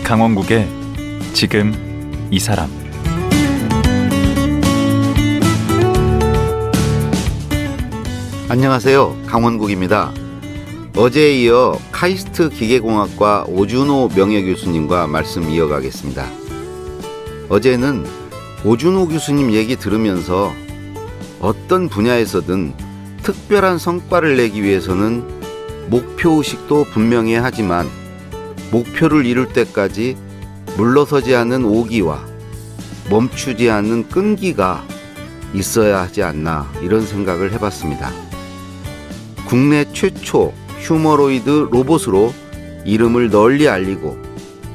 강원국의 지금 이 사람. 안녕하세요. 강원국입니다. 어제에 이어 카이스트 기계공학과 오준호 명예교수님과 말씀 이어가겠습니다. 어제는 오준호 교수님 얘기 들으면서 어떤 분야에서든 특별한 성과를 내기 위해서는 목표의식도 분명해야 하지만 목표를 이룰 때까지 물러서지 않는 오기와 멈추지 않는 끈기가 있어야 하지 않나, 이런 생각을 해봤습니다. 국내 최초 휴머노이드 로봇으로 이름을 널리 알리고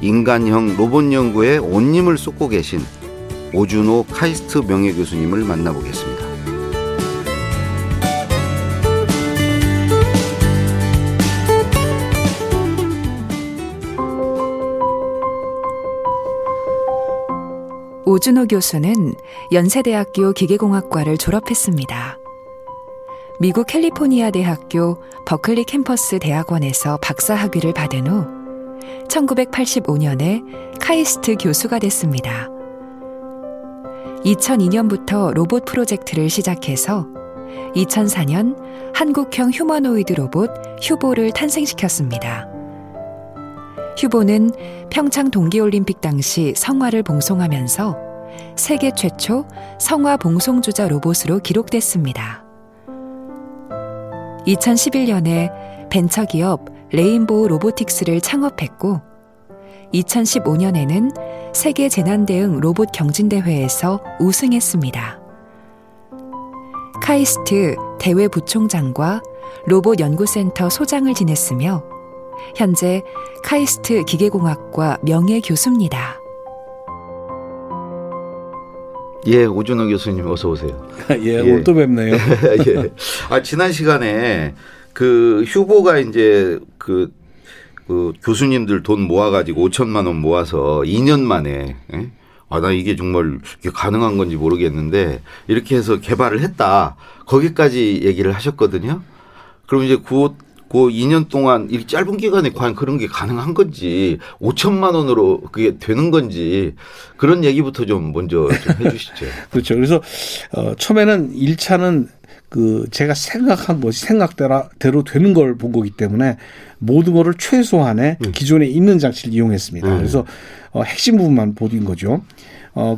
인간형 로봇 연구에 온 힘을 쏟고 계신 오준호 카이스트 명예교수님을 만나보겠습니다. 오준호 교수는 연세대학교 기계공학과를 졸업했습니다. 미국 캘리포니아 대학교 버클리 캠퍼스 대학원에서 박사학위를 받은 후 1985년에 카이스트 교수가 됐습니다. 2002년부터 로봇 프로젝트를 시작해서 2004년 한국형 휴머노이드 로봇 휴보를 탄생시켰습니다. 휴보는 평창 동계올림픽 당시 성화를 봉송하면서 세계 최초 성화 봉송주자 로봇으로 기록됐습니다. 2011년에 벤처기업 레인보우 로보틱스를 창업했고 2015년에는 세계 재난대응 로봇 경진대회에서 우승했습니다. 카이스트 대외 부총장과 로봇 연구센터 소장을 지냈으며 현재 카이스트 기계공학과 명예교수입니다. 예, 오준호 교수님 어서 오세요. 예, 오늘 또 뵙네요. 예. 지난 시간에 그 휴보가 이제 그 교수님들 돈 모아가지고 5천만 원 모아서 2년 만에, 예? 나 이게 정말 이게 가능한 건지 모르겠는데 이렇게 해서 개발을 했다. 거기까지 얘기를 하셨거든요. 그럼 이제 그 2년 동안 이 짧은 기간에 과연 그런 게 가능한 건지, 5천만 원으로 그게 되는 건지, 그런 얘기부터 좀 먼저 좀 해주시죠. 그렇죠. 그래서 처음에는 1차는 제가 생각한 것이 생각대로 되는 걸 본 거기 때문에 모든 거를 최소한의 기존에 있는 장치를 이용했습니다. 그래서 핵심 부분만 보인 거죠.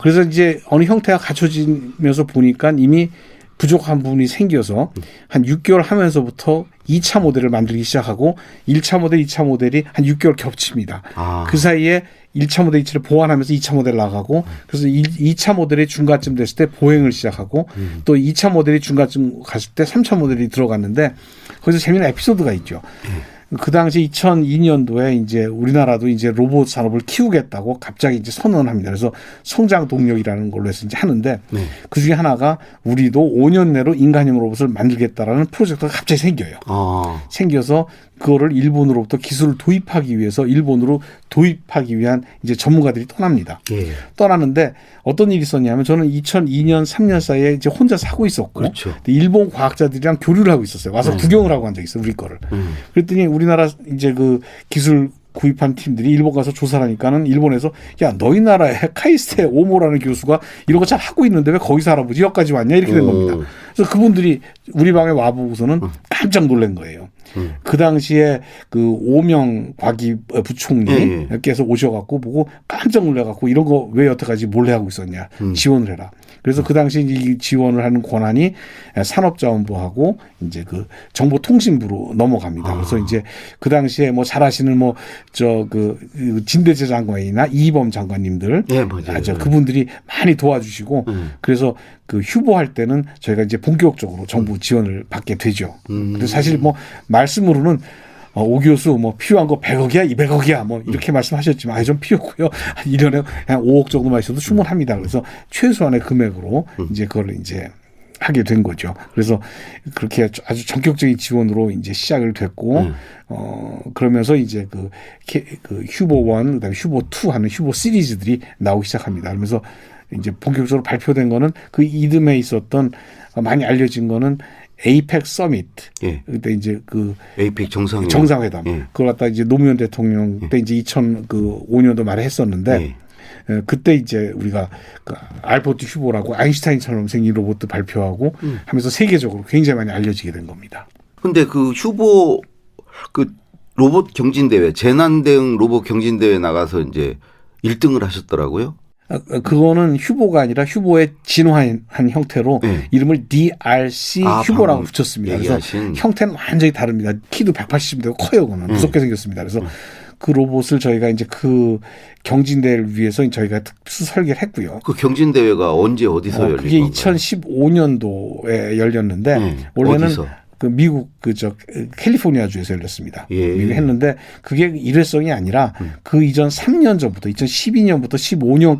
그래서 이제 어느 형태가 갖춰지면서 보니까 이미 부족한 부분이 생겨서 한 6개월 하면서부터 2차 모델을 만들기 시작하고 1차 모델, 2차 모델이 한 6개월 겹칩니다. 그 사이에 1차 모델 이치를 보완하면서 2차 모델 나가고, 그래서 2차 모델이 중간쯤 됐을 때 보행을 시작하고 또 2차 모델이 중간쯤 갔을 때 3차 모델이 들어갔는데 거기서 재미있는 에피소드가 있죠. 그 당시 2002년도에 이제 우리나라도 이제 로봇 산업을 키우겠다고 갑자기 이제 선언을 합니다. 그래서 성장 동력이라는 걸로 해서 이제 하는데 그 중에 하나가 우리도 5년 내로 인간형 로봇을 만들겠다라는 프로젝트가 갑자기 생겨요. 생겨서 그거를 일본으로부터 기술을 도입하기 위해서 일본으로 도입하기 위한 이제 전문가들이 떠납니다. 떠나는데 어떤 일이 있었냐면 저는 2002년 3년 사이에 이제 혼자 사고 있었고, 그렇죠. 일본 과학자들이랑 교류를 하고 있었어요. 와서 구경을 하고 간 적이 있어요, 우리 거를. 그랬더니 우리나라 이제 그 기술 구입한 팀들이 일본 가서 조사를 하니까는 일본에서 야, 너희 나라에 카이스트의 오모라는 교수가 이런 거 잘 하고 있는데 왜 거기서 알아보지? 여기까지 왔냐? 이렇게 된 겁니다. 그래서 그분들이 우리 방에 와보고서는 깜짝 놀란 거예요. 그 당시에 그 오명 과기 부총리께서 오셔갖고 보고 깜짝 놀라갖고 이런 거 왜 여태까지 몰래 하고 있었냐, 지원을 해라. 그래서 그 당시 이 지원을 하는 권한이 산업자원부하고 이제 그 정보통신부로 넘어갑니다. 그래서 이제 그 당시에 뭐 잘 아시는 진대재 장관이나 이범 장관님들, 맞아요. 그분들이 많이 도와주시고, 그래서 그 휴보할 때는 저희가 이제 본격적으로 정부 지원을 받게 되죠. 그래서 사실 뭐 말씀으로는 오 교수 뭐 필요한 거 100억이야 200억이야 뭐 이렇게 말씀하셨지만 좀 필요고요. 1년에 한 5억 정도만 있어도 충분합니다. 그래서 최소한의 금액으로 이제 그걸 이제 하게 된 거죠. 그래서 그렇게 아주 전격적인 지원으로 이제 시작을 됐고, 그러면서 이제 그 휴보 1, 그다음에 휴보 2 하는 휴보 시리즈들이 나오기 시작합니다. 그러면서 이제 본격적으로 발표된 거는 그 이듬해 있었던 많이 알려진 거는 에이펙 서밋 예. 그때 이제 그 에이펙 정상회담 예. 그걸 갖다 이제 노무현 대통령 때 이제 2005년도 말에 했었는데 그때 이제 우리가 그 알버트 휴보라고 아인슈타인처럼 생긴 로봇도 발표하고 하면서 세계적으로 굉장히 많이 알려지게 된 겁니다. 근데 그 휴보 그 로봇 경진대회 재난 대응 로봇 경진대회 나가서 이제 1등을 하셨더라고요. 그거는 휴보가 아니라 휴보의 진화한 형태로 네. 이름을 DRC 휴보라고 방금 붙였습니다. 얘기하신. 그래서 형태는 완전히 다릅니다. 키도 180cm 커요. 그거는 무섭게 생겼습니다. 그래서 그 로봇을 저희가 이제 그 경진대회를 위해서 저희가 특수 설계를 했고요. 그 경진대회가 언제 어디서 열린 그게 건가요? 2015년도에 열렸는데 원래는 어디서? 그 미국 캘리포니아주에서 열렸습니다. 예. 미국 했는데 그게 일회성이 아니라 그 이전 3년 전부터 2012년부터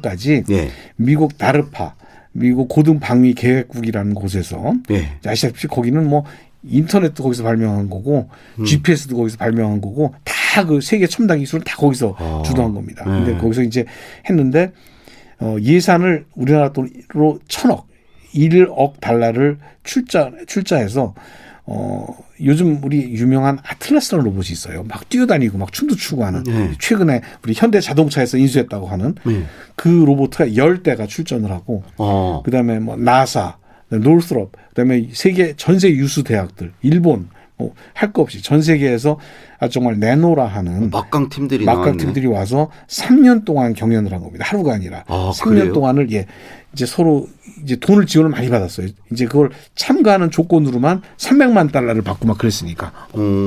15년까지 예. 미국 나르파 미국 고등방위 계획국이라는 곳에서 예. 아시다시피 거기는 뭐 인터넷도 거기서 발명한 거고 GPS도 거기서 발명한 거고 다 그 세계 첨단 기술은 다 거기서 주도한 겁니다. 근데 거기서 이제 했는데 예산을 우리나라 돈으로 1,1억 달러를 출자해서 요즘 우리 유명한 아틀라스라는 로봇이 있어요. 막 뛰어다니고 막 춤도 추고 하는 최근에 우리 현대 자동차에서 인수했다고 하는 그 로봇가 10대가 출전을 하고 그다음에 뭐 나사, 노스롭, 그다음에 세계 전세 유수 대학들, 일본 할 거 없이 전 세계에서 정말 내노라 하는 막강 팀들이 나왔네. 와서 3년 동안 경연을 한 겁니다. 하루가 아니라 3년 그래요? 동안을 이제 서로 이제 돈을 지원을 많이 받았어요. 이제 그걸 참가하는 조건으로만 300만 달러를 받고 막 그랬으니까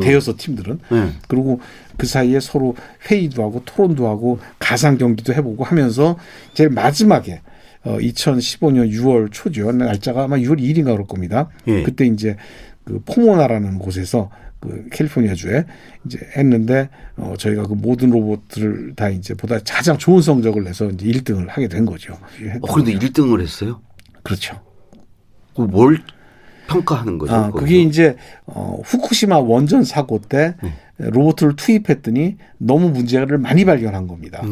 대여섯 팀들은 그리고 그 사이에 서로 회의도 하고 토론도 하고 가상 경기도 해보고 하면서 제일 마지막에 2015년 6월 초죠. 날짜가 아마 6월 2일인가 그럴 겁니다. 예. 그때 이제 그 포모나라는 곳에서 그 캘리포니아주에 이제 했는데 저희가 그 모든 로봇들을 다 이제 보다 가장 좋은 성적을 내서 이제 1등을 하게 된 거죠. 그런데 1등을 했어요? 그렇죠. 뭘 평가하는 거죠? 그게 이제 후쿠시마 원전 사고 때 로봇을 투입했더니 너무 문제를 많이 발견한 겁니다.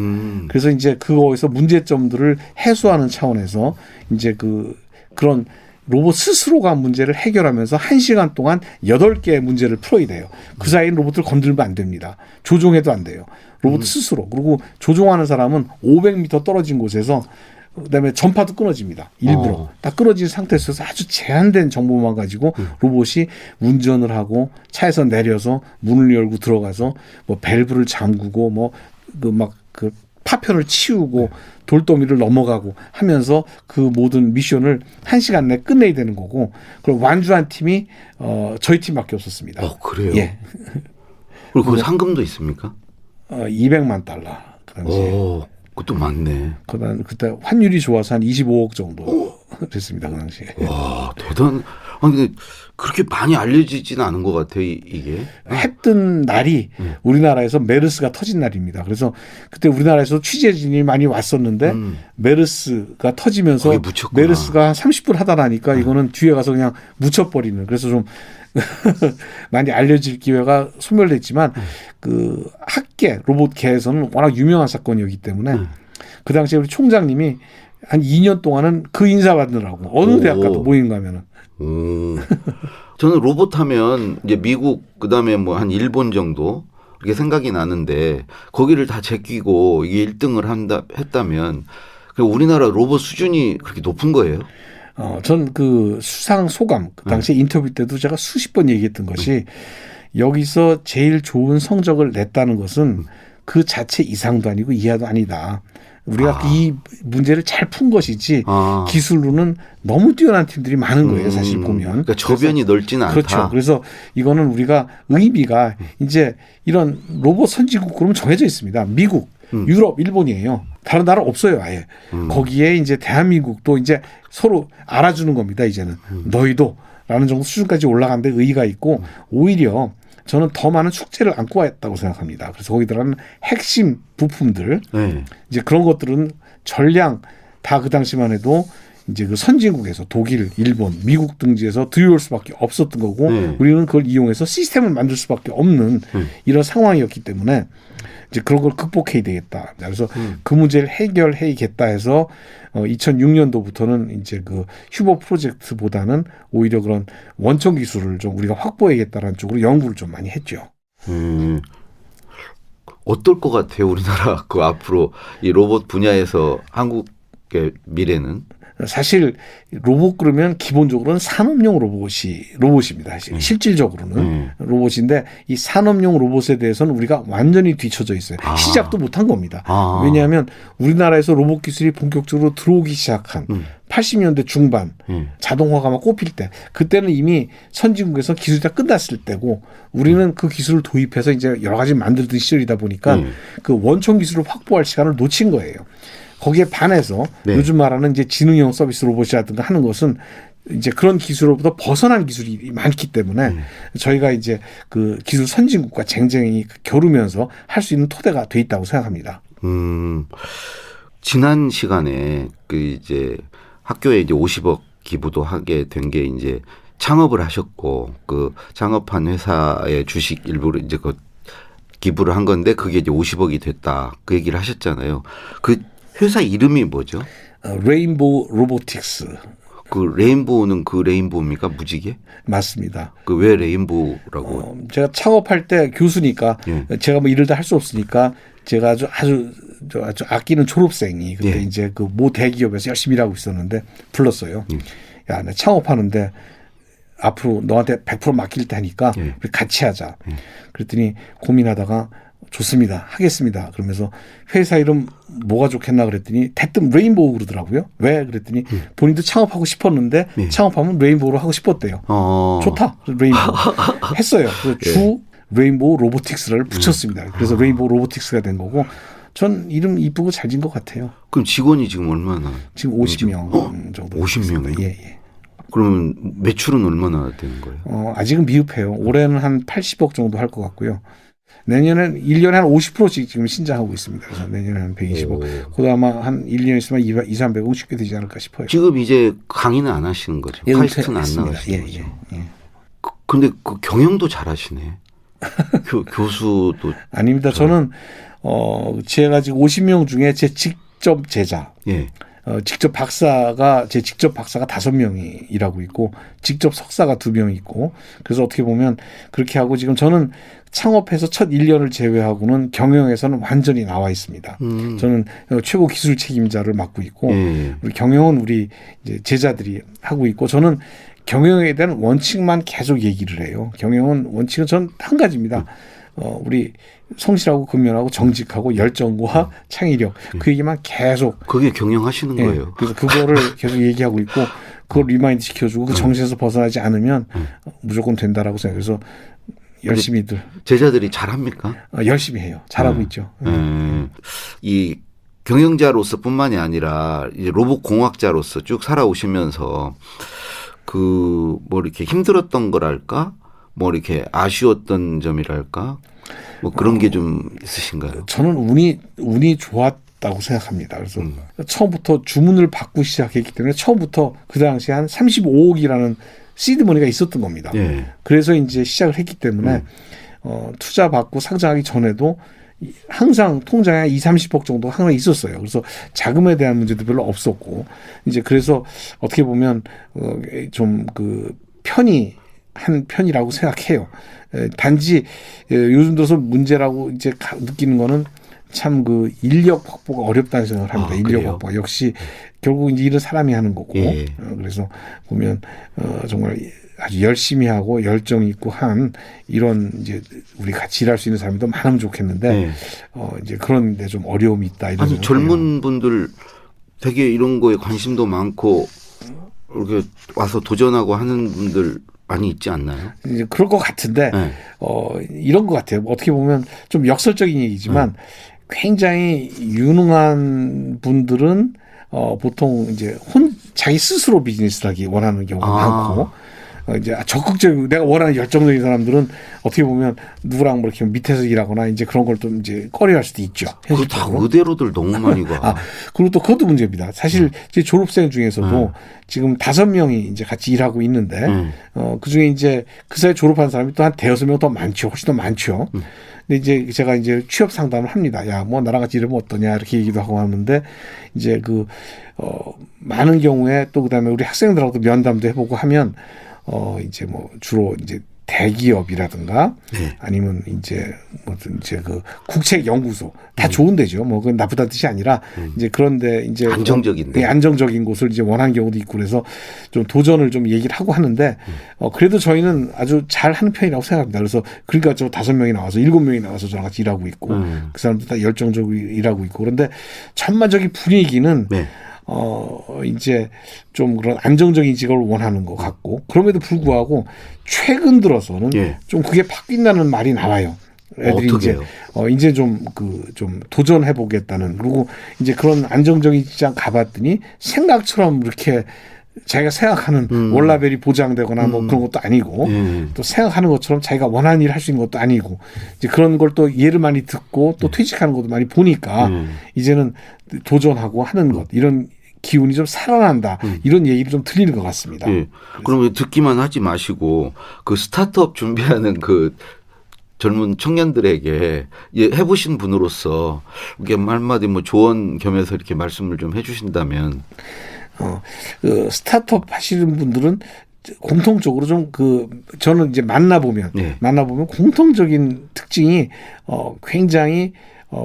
그래서 이제 그거에서 문제점들을 해소하는 차원에서 이제 그런 로봇 스스로가 문제를 해결하면서 1시간 동안 8개의 문제를 풀어야 돼요. 그 사이에 로봇을 건들면 안 됩니다. 조종해도 안 돼요. 로봇 스스로. 그리고 조종하는 사람은 500m 떨어진 곳에서 그다음에 전파도 끊어집니다. 일부러. 딱 끊어진 상태에서 아주 제한된 정보만 가지고 로봇이 운전을 하고 차에서 내려서 문을 열고 들어가서 뭐 밸브를 잠그고 뭐 그 파편을 치우고 돌더미를 넘어가고 하면서 그 모든 미션을 1시간 내에 끝내야 되는 거고 그리고 완주한 팀이 저희 팀밖에 없었습니다. 그래요? 예. 그리고 그 상금도 있습니까? 200만 달러. 그 당시에. 그것도 많네. 그때 환율이 좋아서 한 25억 정도 됐습니다. 그 당시에. 와, 근데 그렇게 많이 알려지지는 않은 것 같아요, 이게. 했던 날이 우리나라에서 메르스가 터진 날입니다. 그래서 그때 우리나라에서 취재진이 많이 왔었는데 메르스가 터지면서 거기 묻혔구나. 메르스가 한 30분 하다 나니까 이거는 뒤에 가서 그냥 묻혀버리는 그래서 좀 많이 알려질 기회가 소멸됐지만 그 학계 로봇계에서는 워낙 유명한 사건이었기 때문에 그 당시에 우리 총장님이 한 2년 동안은 그 인사 받느라고 어느 대학 가도 모임 가면은. 저는 로봇 하면 이제 미국 그다음에 뭐 한 일본 정도 이렇게 생각이 나는데 거기를 다 제끼고 이게 1등을 했다면 우리나라 로봇 수준이 그렇게 높은 거예요? 전 그 수상 소감 그 당시 인터뷰 때도 제가 수십 번 얘기했던 것이 여기서 제일 좋은 성적을 냈다는 것은 그 자체 이상도 아니고 이하도 아니다. 우리가 이 문제를 잘 푼 것이지 기술로는 너무 뛰어난 팀들이 많은 거예요. 사실 보면. 그러니까 저변이 넓지는 않다. 그렇죠. 그래서 이거는 우리가 의미가 이제 이런 로봇 선진국 그러면 정해져 있습니다. 미국, 유럽, 일본이에요. 다른 나라 없어요, 아예. 거기에 이제 대한민국도 이제 서로 알아주는 겁니다, 이제는. 너희도 라는 정도 수준까지 올라간 데 의의가 있고 오히려 저는 더 많은 축제를 안고 왔다고 생각합니다. 그래서 거기 들어가는 핵심 부품들 이제 그런 것들은 전량 다 그 당시만 해도 이제 그 선진국에서 독일, 일본, 미국 등지에서 들여올 수밖에 없었던 거고 우리는 그걸 이용해서 시스템을 만들 수밖에 없는 이런 상황이었기 때문에 이제 그런 걸 극복해야 되겠다. 그래서 그 문제를 해결해야겠다 해서 2006년도부터는 이제 그 휴보 프로젝트보다는 오히려 그런 원천 기술을 좀 우리가 확보해야겠다라는 쪽으로 연구를 좀 많이 했죠. 어떨 것 같아요, 우리나라 그 앞으로 이 로봇 분야에서 한국의 미래는? 사실 로봇 그러면 기본적으로는 산업용 로봇입니다. 사실 실질적으로는 로봇인데 이 산업용 로봇에 대해서는 우리가 완전히 뒤처져 있어요. 시작도 못한 겁니다. 왜냐하면 우리나라에서 로봇 기술이 본격적으로 들어오기 시작한 80년대 중반 자동화가 막 꼽힐 때 그때는 이미 선진국에서 기술이 다 끝났을 때고 우리는 그 기술을 도입해서 이제 여러 가지 만들던 시절이다 보니까 그 원천 기술을 확보할 시간을 놓친 거예요. 거기에 반해서 네. 요즘 말하는 이제 지능형 서비스 로봇이라든가 하는 것은 이제 그런 기술로부터 벗어난 기술이 많기 때문에 저희가 이제 그 기술 선진국과 쟁쟁이 겨루면서 할 수 있는 토대가 돼 있다고 생각합니다. 지난 시간에 그 이제 학교에 이제 50억 기부도 하게 된 게 이제 창업을 하셨고 그 창업한 회사의 주식 일부를 이제 그 기부를 한 건데 그게 이제 50억이 됐다 그 얘기를 하셨잖아요. 그 회사 이름이 뭐죠? 레인보우 로보틱스. 그 레인보우는 그 레인보우입니까? 무지개? 맞습니다. 그 왜 레인보우라고? 제가 창업할 때 교수니까 제가 뭐 일을 다 할 수 없으니까 제가 아주 아끼는 졸업생이 그때 이제 그 모 대기업에서 열심히 일하고 있었는데 불렀어요. 야, 나 창업하는데 앞으로 너한테 100% 맡길 테니까 우리 같이 하자. 그랬더니 고민하다가 좋습니다. 하겠습니다. 그러면서 회사 이름 뭐가 좋겠나 그랬더니 대뜸 레인보우 그러더라고요. 왜? 그랬더니 본인도 창업하고 싶었는데 창업하면 레인보우로 하고 싶었대요. 좋다. 레인보우. 했어요. 그래서 주 레인보우 로보틱스를 붙였습니다. 그래서 레인보우 로보틱스가 된 거고 전 이름 이쁘고 잘 진 것 같아요. 그럼 직원이 지금 얼마나? 지금 50명 정도. 50명이요? 예. 그러면 매출은 얼마나 되는 거예요? 아직은 미흡해요. 올해는 한 80억 정도 할 것 같고요. 내년엔 1년에 한 50%씩 지금 신장하고 있습니다. 그래서 내년에 한 120억. 그다음 아마 한 1년 있으면 200-300억 쉽게 되지 않을까 싶어요. 지금 이제 강의는 안 하시는 거죠? 카이스트는 안 나가시는 거죠? 근데 그 경영도 잘하시네. 교수도. 아닙니다. 저는 제가 지금 50명 중에 제 직접 제자. 직접 박사가 5명이 일하고 있고 직접 석사가 2명 있고 그래서 어떻게 보면 그렇게 하고 지금 저는 창업해서 첫 1년을 제외하고는 경영에서는 완전히 나와 있습니다. 저는 최고 기술 책임자를 맡고 있고 우리 경영은 우리 이제 제자들이 하고 있고 저는 경영에 대한 원칙만 계속 얘기를 해요. 경영은 원칙은 전 한 가지입니다. 우리 성실하고 근면하고 정직하고 열정과 창의력 그 얘기만 계속 그게 경영하시는 거예요. 그래서 그거를 계속 얘기하고 있고 그걸 리마인드 시켜주고 그 정신에서 벗어나지 않으면 무조건 된다라고 생각해서 열심히들 제자들이 잘합니까? 열심히 해요. 잘하고 있죠. 이 경영자로서뿐만이 아니라 이제 로봇 공학자로서 쭉 살아오시면서 그 뭐 이렇게 힘들었던 거랄까? 뭐 이렇게 아쉬웠던 점이랄까? 뭐 그런 게 좀 있으신가요? 저는 운이 좋았다고 생각합니다. 그래서 처음부터 주문을 받고 시작했기 때문에 처음부터 그 당시에 한 35억이라는 시드머니가 있었던 겁니다. 그래서 이제 시작을 했기 때문에 투자 받고 상장하기 전에도 항상 통장에 한 20-30억 정도 항상 있었어요. 그래서 자금에 대한 문제도 별로 없었고 이제 그래서 어떻게 보면 좀 그 한 편이라고 생각해요. 단지 요즘 들어서 문제라고 이제 느끼는 거는 참 그 인력 확보가 어렵다는 생각을 합니다. 인력 확보 역시 결국 이제 일은 사람이 하는 거고 그래서 보면 정말 아주 열심히 하고 열정 있고 한 이런 이제 우리 같이 일할 수 있는 사람이 더 많으면 좋겠는데 이제 그런데 좀 어려움이 있다. 이런 아니 젊은 분들 되게 이런 거에 관심도 많고 이렇게 와서 도전하고 하는 분들 많이 있지 않나요? 이제 그럴 것 같은데 이런 것 같아요. 어떻게 보면 좀 역설적인 얘기지만 굉장히 유능한 분들은 보통 이제 자기 스스로 비즈니스를 하기 원하는 경우가 많고 이제 적극적이고 내가 원하는 열정적인 사람들은 어떻게 보면 누구랑 뭐 이렇게 밑에서 일하거나 이제 그런 걸 좀 이제 꺼려할 수도 있죠. 그거 다 현실적으로. 의대로들 너무 많이 가. 그리고 또 그것도 문제입니다. 사실 제 졸업생 중에서도 지금 5명이 이제 같이 일하고 있는데 그 중에 이제 그 사이에 졸업한 사람이 또 한 대여섯 명 더 많죠. 훨씬 더 많죠. 근데 이제 제가 이제 취업 상담을 합니다. 야, 뭐 나랑 같이 일하면 어떠냐 이렇게 얘기도 하고 하는데 이제 많은 경우에 또 그다음에 우리 학생들하고도 면담도 해보고 하면 이제 뭐 주로 이제 대기업이라든가 아니면 이제 뭐든 이제 그 국책연구소 다 좋은 데죠. 뭐 그건 나쁘다는 뜻이 아니라 이제 그런데 이제 안정적인데. 안정적인 곳을 이제 원하는 경우도 있고 그래서 좀 도전을 좀 얘기를 하고 하는데 그래도 저희는 아주 잘 하는 편이라고 생각합니다. 그래서 그러니까 저 5명이 나와서 7명이 나와서 저랑 같이 일하고 있고 그 사람들 다 열정적으로 일하고 있고 그런데 전반적인 분위기는 이제 좀 그런 안정적인 직업을 원하는 것 같고 그럼에도 불구하고 최근 들어서는 좀 그게 바뀐다는 말이 나와요. 애들이 어떻게요? 이제 좀 도전해 보겠다는 그리고 이제 그런 안정적인 직장 가봤더니 생각처럼 이렇게 자기가 생각하는 월라벨이 보장되거나 뭐 그런 것도 아니고 또 생각하는 것처럼 자기가 원하는 일을 할 수 있는 것도 아니고 이제 그런 걸 또 예를 많이 듣고 또 퇴직하는 것도 많이 보니까 이제는 도전하고 하는 것 이런 기운이 좀 살아난다 이런 얘기를 좀 들리는 것 같습니다. 그러면 듣기만 하지 마시고 그 스타트업 준비하는 그 젊은 청년들에게 해보신 분으로서 이게 한마디 뭐 조언 겸해서 이렇게 말씀을 좀 해주신다면. 그 스타트업 하시는 분들은 공통적으로 좀 저는 이제 만나보면 공통적인 특징이 굉장히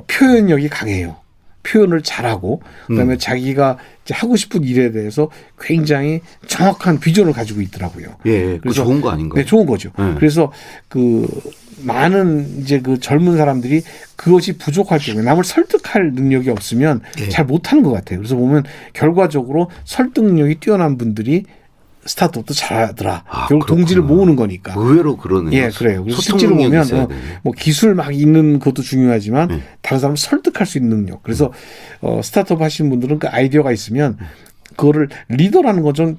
표현력이 강해요. 표현을 잘하고 그다음에 자기가 이제 하고 싶은 일에 대해서 굉장히 정확한 비전을 가지고 있더라고요. 그래서 좋은 거 아닌가요? 네, 좋은 거죠. 그래서 많은 이제 젊은 사람들이 그것이 부족할 경우에 남을 설득할 능력이 없으면 잘 못하는 것 같아요. 그래서 보면 결과적으로 설득 능력이 뛰어난 분들이 스타트업도 잘하더라. 결국 동지를 모으는 거니까. 의외로 그러네요. 그래요. 그래서 실제로 보면 뭐 기술 막 있는 것도 중요하지만 다른 사람을 설득할 수 있는 능력. 그래서 스타트업 하시는 분들은 그 아이디어가 있으면 그거를 리더라는 건 좀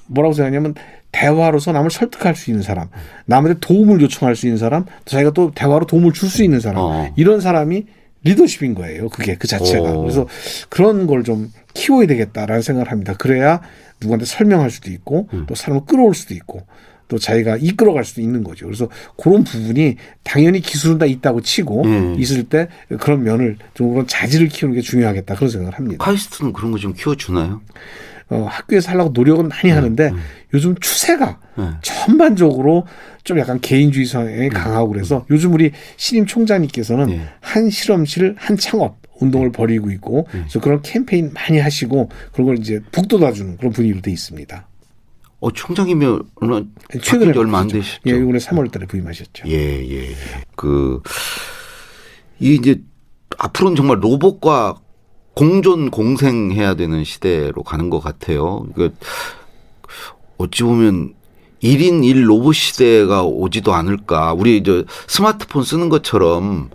뭐라고 생각하냐면 대화로서 남을 설득할 수 있는 사람, 남한테 도움을 요청할 수 있는 사람, 자기가 또 대화로 도움을 줄 수 있는 사람, 이런 사람이 리더십인 거예요. 그게 그 자체가. 그래서 그런 걸 좀 키워야 되겠다라는 생각을 합니다. 그래야 누구한테 설명할 수도 있고 또 사람을 끌어올 수도 있고 또 자기가 이끌어갈 수도 있는 거죠. 그래서 그런 부분이 당연히 기술은 다 있다고 치고 있을 때 그런 면을 좀 그런 자질을 키우는 게 중요하겠다 그런 생각을 합니다. 카이스트는 그런 거 좀 키워주나요? 학교에서 하려고 노력은 많이 하는데 요즘 추세가 전반적으로 좀 약간 개인주의 성향이 강하고 그래서 요즘 우리 신임 총장님께서는 한 실험실 한 창업 운동을 벌이고 있고 그래서 그런 캠페인 많이 하시고 그런 걸 이제 북돋아주는 그런 분위기로 돼 있습니다. 총장이면 최근에 얼마 안 되시죠? 이번에 3월달에 부임하셨죠. 이제 앞으로는 정말 로봇과 공존 공생해야 되는 시대로 가는 것 같아요. 그러니까 어찌 보면 1인 1 로봇 시대가 오지도 않을까. 우리 스마트폰 쓰는 것처럼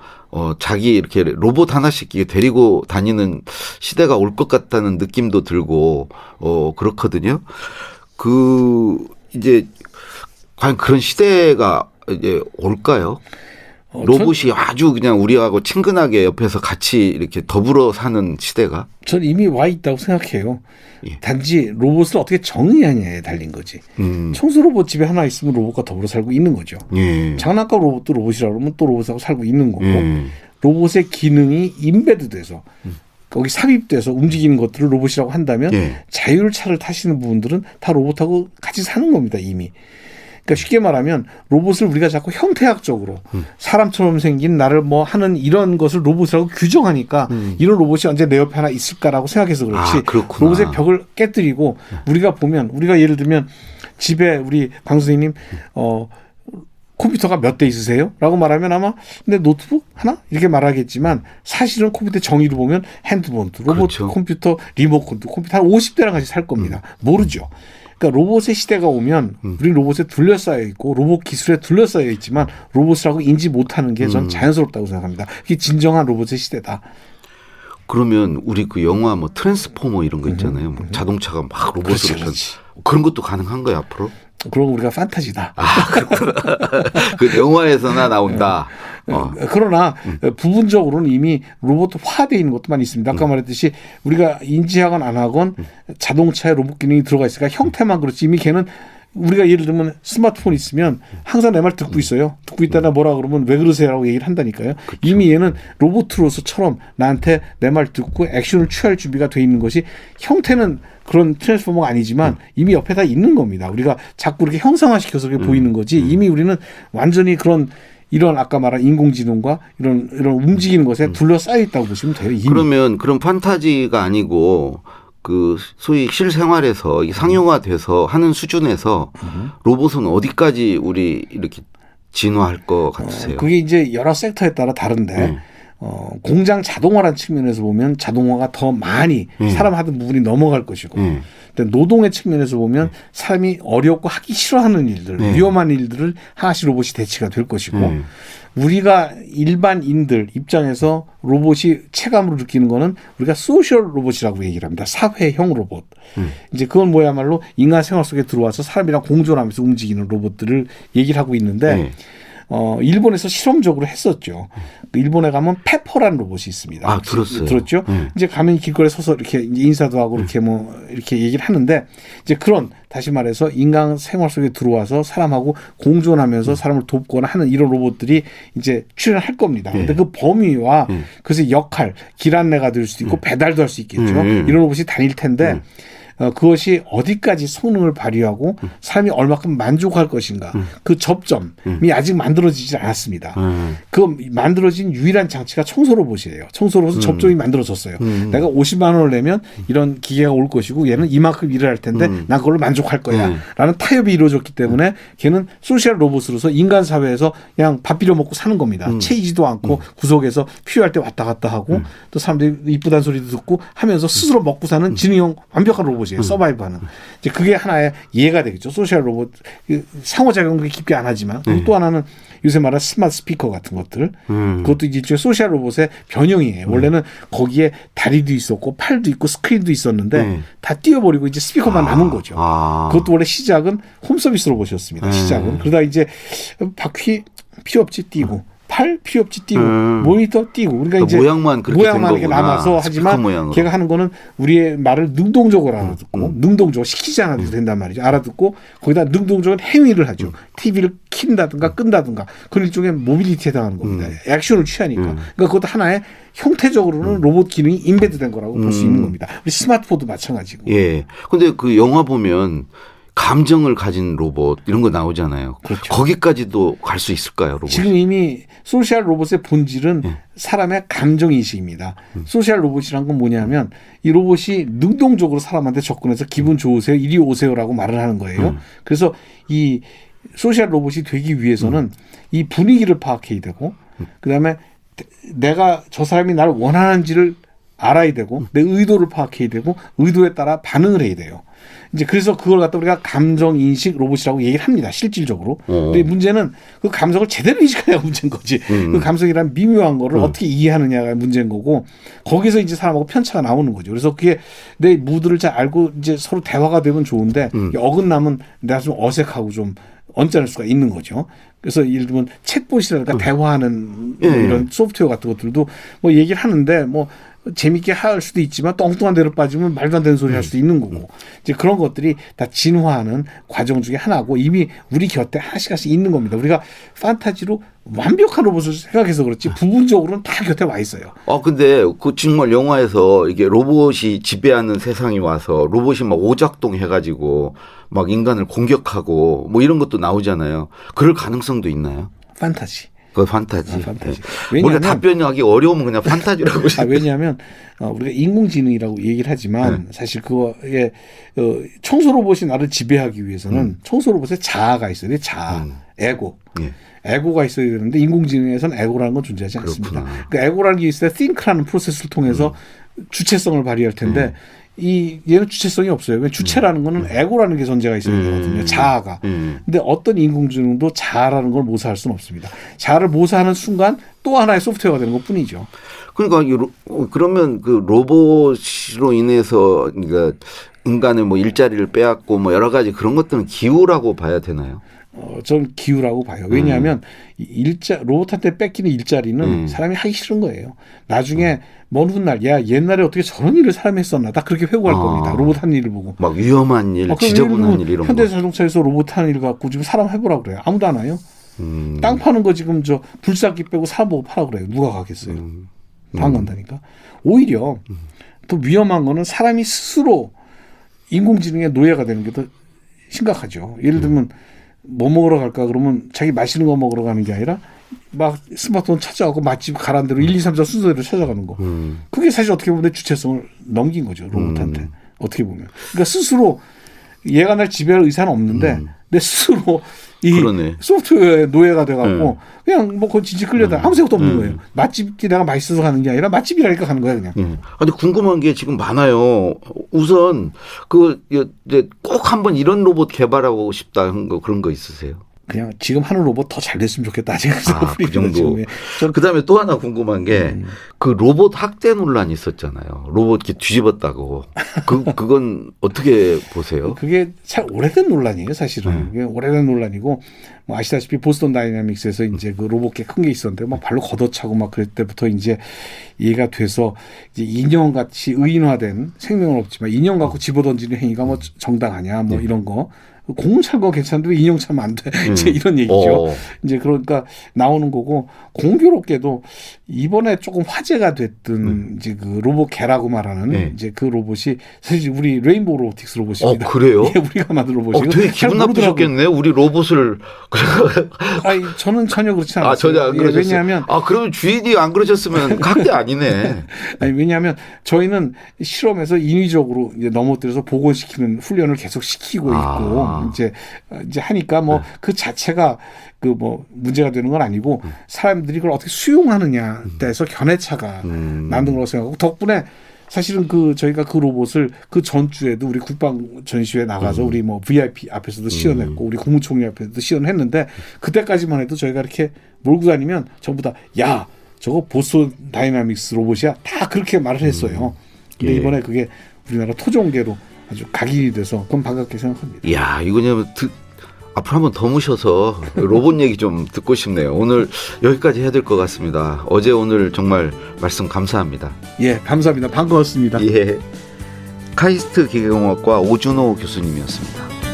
자기 이렇게 로봇 하나씩 데리고 다니는 시대가 올 것 같다는 느낌도 들고 그렇거든요. 이제 과연 그런 시대가 이제 올까요? 로봇이 아주 그냥 우리하고 친근하게 옆에서 같이 이렇게 더불어 사는 시대가? 전 이미 와 있다고 생각해요. 단지 로봇을 어떻게 정의하냐에 달린 거지. 청소 로봇 집에 하나 있으면 로봇과 더불어 살고 있는 거죠. 장난감 로봇도 로봇이라고 그러면 또 로봇하고 살고 있는 거고 로봇의 기능이 인베드돼서 거기 삽입돼서 움직이는 것들을 로봇이라고 한다면 자율차를 타시는 부분들은 다 로봇하고 같이 사는 겁니다. 이미. 그러니까 쉽게 말하면 로봇을 우리가 자꾸 형태학적으로 사람처럼 생긴 나를 뭐 하는 이런 것을 로봇이라고 규정하니까 이런 로봇이 언제 내 옆에 하나 있을까라고 생각해서 그렇지 로봇의 벽을 깨뜨리고 우리가 보면 우리가 예를 들면 집에 우리 방 선생님 컴퓨터가 몇 대 있으세요? 라고 말하면 아마 근데 노트북 하나? 이렇게 말하겠지만 사실은 컴퓨터 정의를 보면 핸드폰도 로봇 컴퓨터 리모컨도 컴퓨터 한 50대랑 같이 살 겁니다. 모르죠. 그러니까 로봇의 시대가 오면 우리 로봇에 둘러싸여 있고 로봇 기술에 둘러싸여 있지만 로봇이라고 인지 못하는 게 전 자연스럽다고 생각합니다. 그게 진정한 로봇의 시대다. 그러면 우리 그 영화 뭐 트랜스포머 이런 거 있잖아요. 뭐 자동차가 막 로봇으로 그런 것도 가능한 거예요 앞으로? 그러고 우리가 판타지다. 그 영화에서나 나온다. 그러나 부분적으로는 이미 로봇화되어 있는 것도 많이 있습니다. 아까 말했듯이 우리가 인지하건 안 하건 자동차에 로봇 기능이 들어가 있으니까 형태만 그렇지 이미 걔는 우리가 예를 들면 스마트폰 있으면 항상 내 말 듣고 있어요. 듣고 있다가 뭐라 그러면 왜 그러세요라고 얘기를 한다니까요. 그렇죠. 이미 얘는 로봇으로서처럼 나한테 내 말 듣고 액션을 취할 준비가 돼 있는 것이 형태는 그런 트랜스포머가 아니지만 이미 옆에 다 있는 겁니다. 우리가 자꾸 이렇게 형상화시켜서 그게 보이는 거지 이미 우리는 완전히 그런 이런 아까 말한 인공지능과 이런 움직이는 것에 둘러싸여 있다고 보시면 돼요. 이미. 그러면 그런 판타지가 아니고 그 소위 실생활에서 이 상용화돼서 하는 수준에서 로봇은 어디까지 우리 이렇게 진화할 것 같으세요? 그게 이제 여러 섹터에 따라 다른데 공장 자동화라는 측면에서 보면 자동화가 더 많이 사람 하던 부분이 넘어갈 것이고 근데 노동의 측면에서 보면 사람이 어렵고 하기 싫어하는 일들 위험한 일들을 하나씩 로봇이 대체가 될 것이고 우리가 일반인들 입장에서 로봇이 체감으로 느끼는 거는 우리가 소셜 로봇이라고 얘기를 합니다. 사회형 로봇. 이제 그건 뭐야말로 인간 생활 속에 들어와서 사람이랑 공존하면서 움직이는 로봇들을 얘기를 하고 있는데 일본에서 실험적으로 했었죠. 일본에 가면 페퍼라는 로봇이 있습니다. 아, 들었어요. 들었죠? 이제 가면 길거리에 서서 이렇게 이제 인사도 하고 이렇게 뭐 이렇게 얘기를 하는데 이제 그런 다시 말해서 인간 생활 속에 들어와서 사람하고 공존하면서 사람을 돕거나 하는 이런 로봇들이 이제 출연할 겁니다. 근데 그 범위와 그래서 역할, 길 안내가 될 수도 있고 배달도 할 수 있겠죠. 이런 로봇이 다닐 텐데 그것이 어디까지 성능을 발휘하고 사람이 얼마큼 만족할 것인가 그 접점이 아직 만들어지지 않았습니다. 그 만들어진 유일한 장치가 청소 로봇이에요. 청소 로봇은 접점이 만들어졌어요. 내가 50만 원을 내면 이런 기계가 올 것이고 얘는 이만큼 일을 할 텐데 난 그걸로 만족할 거야 라는 타협이 이루어졌기 때문에 걔는 소셜 로봇으로서 인간 사회에서 그냥 밥 비려 먹고 사는 겁니다. 채이지도 않고 구석에서 필요할 때 왔다 갔다 하고 또 사람들이 이쁘다는 소리도 듣고 하면서 스스로 먹고 사는 지능형 완벽한 로봇 서바이브하는 이제 그게 하나의 이해가 되겠죠. 소셜 로봇 상호작용을 깊게 안 하지만 또 하나는 요새 말하는 스마트 스피커 같은 것들 그것도 이제 일종의 소셜 로봇의 변형이에요. 원래는 거기에 다리도 있었고 팔도 있고 스크린도 있었는데 다 띄워버리고 이제 스피커만 남은 거죠. 그것도 원래 시작은 홈서비스 로봇이었습니다. 시작은 그러다 이제 바퀴 필요 없지 띄고 팔 필요 없지 띄고 모니터 띄고 그러니까 이제 모양만 그렇게 모양만 이렇게 남아서 하지만 걔가 하는 거는 우리의 말을 능동적으로 알아듣고 능동적으로 시키지 않아도 된단 말이죠. 알아듣고 거기다 능동적인 행위를 하죠. TV를 킨다든가 끈다든가 그런 일종의 모빌리티에 해당하는 겁니다. 액션을 취하니까. 그러니까 그것도 하나의 형태적으로는 로봇 기능이 인베드된 거라고 볼 수 있는 겁니다. 우리 스마트폰도 마찬가지고. 예. 근데 그 영화 보면 감정을 가진 로봇 이런 거 나오잖아요. 그렇죠. 거기까지도 갈 수 있을까요, 로봇? 지금 이미 소셜 로봇의 본질은 사람의 감정 인식입니다. 소셜 로봇이란 건 뭐냐면 이 로봇이 능동적으로 사람한테 접근해서 기분 좋으세요, 이리 오세요라고 말을 하는 거예요. 그래서 이 소셜 로봇이 되기 위해서는 이 분위기를 파악해야 되고 그다음에 내가 저 사람이 나를 원하는지를 알아야 되고 내 의도를 파악해야 되고 의도에 따라 반응을 해야 돼요. 이제 그래서 그걸 갖다 우리가 감정 인식 로봇이라고 얘기를 합니다. 실질적으로. 근데 문제는 그 감성을 제대로 인식하냐가 문제인 거지. 그 감성이란 미묘한 거를 어떻게 이해하느냐가 문제인 거고 거기서 이제 사람하고 편차가 나오는 거죠. 그래서 그게 내 무드를 잘 알고 이제 서로 대화가 되면 좋은데 어긋나면 내가 좀 어색하고 좀 언짢을 수가 있는 거죠. 그래서 예를 들면 챗봇이라든가 대화하는 뭐 이런 소프트웨어 같은 것들도 뭐 얘기를 하는데 뭐 재밌게 할 수도 있지만 또 엉뚱한 데로 빠지면 말도 안 되는 소리 할 수도 있는 거고 이제 그런 것들이 다 진화하는 과정 중에 하나고 이미 우리 곁에 하나씩 있는 겁니다. 우리가 판타지로 완벽한 로봇을 생각해서 그렇지 부분적으로는 다 곁에 와 있어요. 근데 그 정말 영화에서 이게 로봇이 지배하는 세상이 와서 로봇이 막 오작동 해가지고 막 인간을 공격하고 뭐 이런 것도 나오잖아요. 그럴 가능성도 있나요? 판타지. 그 판타지. 판타지. 네. 우리가 답변하기 어려우면 그냥 판타지라고. 왜냐하면 우리가 인공지능이라고 얘기를 하지만 사실 그거에 청소 로봇이 나를 지배하기 위해서는 청소 로봇에 자아가 있어야 돼. 자아, 에고. 에고가 있어야 되는데 인공지능에서는 에고라는 건 존재하지 않습니다. 그러니까 에고라는 게 있어야 think라는 프로세스를 통해서 주체성을 발휘할 텐데 얘는 주체성이 없어요. 왜 주체라는 거는 에고라는 게 존재가 있어야 되거든요. 자아가. 근데 어떤 인공지능도 자아라는 걸 모사할 수는 없습니다. 자아를 모사하는 순간 또 하나의 소프트웨어가 되는 것뿐이죠. 그러니까 그러면 그 로봇으로 인해서 그러니까 인간의 뭐 일자리를 빼앗고 뭐 여러 가지 그런 것들은 기우라고 봐야 되나요? 좀 기우라고 봐요. 왜냐하면 로봇한테 뺏기는 일자리는 사람이 하기 싫은 거예요. 나중에 먼 훗날 야 옛날에 어떻게 저런 일을 사람이 했었나 딱 그렇게 회고할 겁니다. 로봇 한 일을 보고. 막 위험한 일, 지저분한 일 이런 거. 현대자동차에서 로봇 하는 일 갖고 지금 사람 해보라 그래요. 아무도 안 와요. 땅 파는 거 지금 저 불사기 빼고 사람 보고 파라 그래요. 누가 가겠어요. 다 안 간다니까. 오히려 더 위험한 거는 사람이 스스로 인공지능의 노예가 되는 게 더 심각하죠. 예를 들면 뭐 먹으러 갈까 그러면 자기 맛있는 거 먹으러 가는 게 아니라 막 스마트폰 찾아가고 맛집 가란 대로 1, 2, 3, 4 순서대로 찾아가는 거. 그게 사실 어떻게 보면 주체성을 넘긴 거죠. 로봇한테. 어떻게 보면. 그러니까 스스로 얘가 날 지배할 의사는 없는데 내 스스로 이 그러네. 소프트웨어의 노예가 돼갖고 그냥 뭐 그건 진짜 끌려다 아무 생각도 없는 거예요. 맛집이 내가 맛있어서 가는 게 아니라 맛집이라니까 가는 거야 그냥. 근데 궁금한 게 지금 많아요. 우선 이제 꼭 한번 이런 로봇 개발하고 싶다 한 거 그런 거 있으세요? 그냥 지금 하는 로봇 더 잘 됐으면 좋겠다. 그 정도. 그다음에 또 하나 궁금한 게 그 로봇 학대 논란이 있었잖아요. 로봇 이렇게 뒤집었다고. 그건 어떻게 보세요? 그게 참 오래된 논란이에요, 사실은. 그게 오래된 논란이고 뭐 아시다시피 보스턴 다이내믹스에서 이제 그 로봇 꽤 큰 게 있었는데 막 발로 걷어차고 막 그럴 때부터 이제 이해가 돼서 이제 인형같이 의인화된 생명은 없지만 인형 갖고 집어던지는 행위가 뭐 정당하냐 뭐 이런 거. 공을 찬 거 괜찮은데 왜 인형 차면 안 돼? 이제 이런 얘기죠. 이제 그러니까 나오는 거고 공교롭게도 이번에 조금 화제가 됐던 이제 그 로봇 개라고 말하는 이제 그 로봇이 사실 우리 레인보우 로보틱스 로봇입니다. 그래요? 예, 우리가 만든 로봇이고. 되게 기분 나쁘셨겠네. 우리 로봇을. 아니 저는 전혀 그렇지 않았어요. 전혀 안 그러셨어요. 왜냐하면 그러면 주인이 안 그러셨으면 학대 아니네. 아니 왜냐하면 저희는 실험에서 인위적으로 이제 넘어뜨려서 복원시키는 훈련을 계속 시키고 있고 이제 하니까 뭐 그 자체가 그 뭐 문제가 되는 건 아니고 사람들이 그걸 어떻게 수용하느냐 해서 견해차가 만든 거라고 생각하고 덕분에 사실은 그 저희가 그 로봇을 그 전주에도 우리 국방 전시회에 나가서 우리 뭐 VIP 앞에서도 시연했고 우리 국무총리 앞에서도 시연했는데 그때까지만 해도 저희가 이렇게 몰고 다니면 전부 다 야 저거 보스턴 다이나믹스 로봇이야 다 그렇게 말을 했어요. 근데 이번에 그게 우리나라 토종계로 아주 각인이 돼서 그건 반갑게 생각합니다. 이야 이거 앞으로 한번 더 모셔서 로봇 얘기 좀 듣고 싶네요. 오늘 여기까지 해야 될 것 같습니다. 어제 오늘 정말 말씀 감사합니다. 예, 감사합니다. 반가웠습니다. 예, 카이스트 기계공학과 오준호 교수님이었습니다.